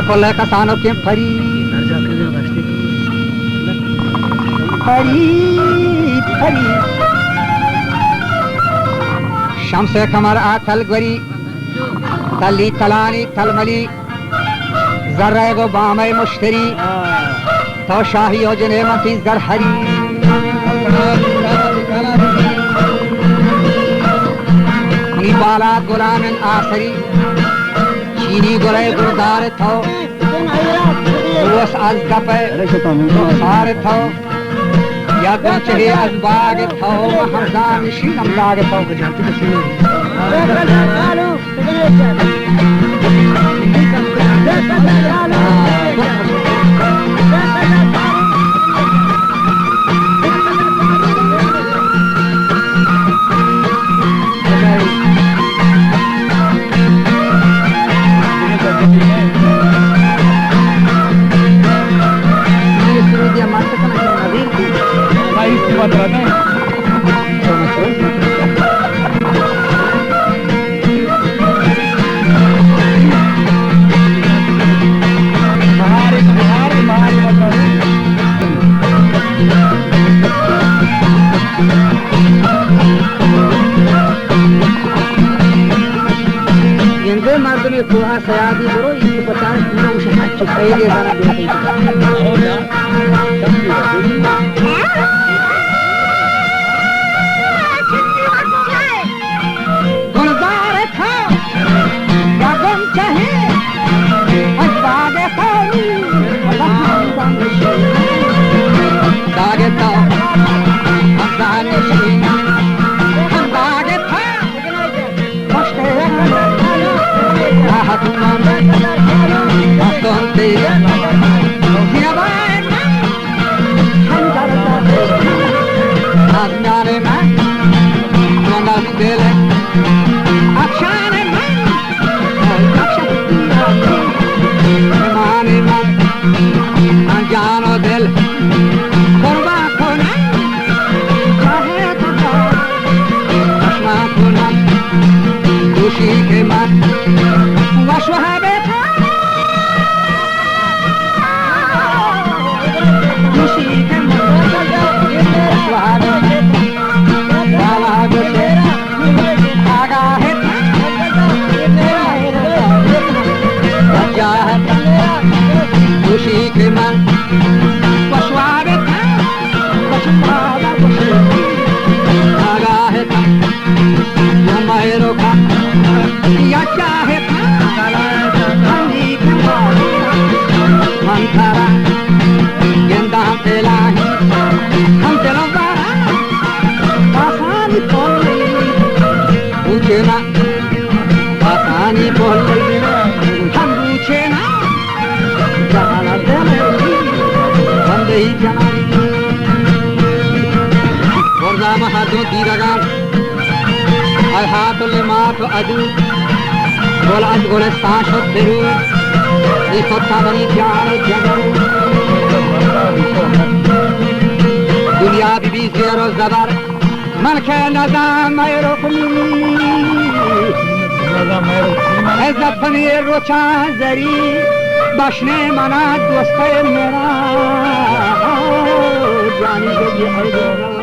Colle Casano che fari Shamse Kamar Atal Gwari Tali Talani Talmali Zarra go Bamay Mushtari To Shahi Ojane Matiz Garhari Nibala Gulaman Asari Chini Golay Gurdar Tho Was Az Kape Sar Tho Ya Gunchahe Az Baag Tho Maharzan Shinam Lag Tho Sayadi bro, ini petang punya usaha cukai dia sana dia. Oh ya, Gulzar tha, bagam chahe, asbag thani, dage tha, asane shi, dage tha, koshte Hatuman, Astonte, Hinabae, Hanjarata, Aznare man, Mandas dele, Akshane man, Akshane Mane man, Anjano del, Korba kona, Kahe kona, Ashma kona, Kushi ke man, Washwahabeta Mushikam Washwahabeta Walagashera Agaheta Rajaheta Mushikam Washwahabeta Washwahabeta Agaheta Yamahiroka Yachaheta Mantara, Genda Telahi, Hantelavara, Pasani Polli, Uchena, Pasani Polli, Handuchena, Jana Deli, Vandei Janani, Borza Mahado Diragan, فرحات و لمات و عدود گل از گلستان شد برود ای خود تمنی جان و جگر دنیا بی بی زیر و زبر من که نظام میرو کنی عزت کنی روچان زری باشنه منا دوسته میرا جانی گلی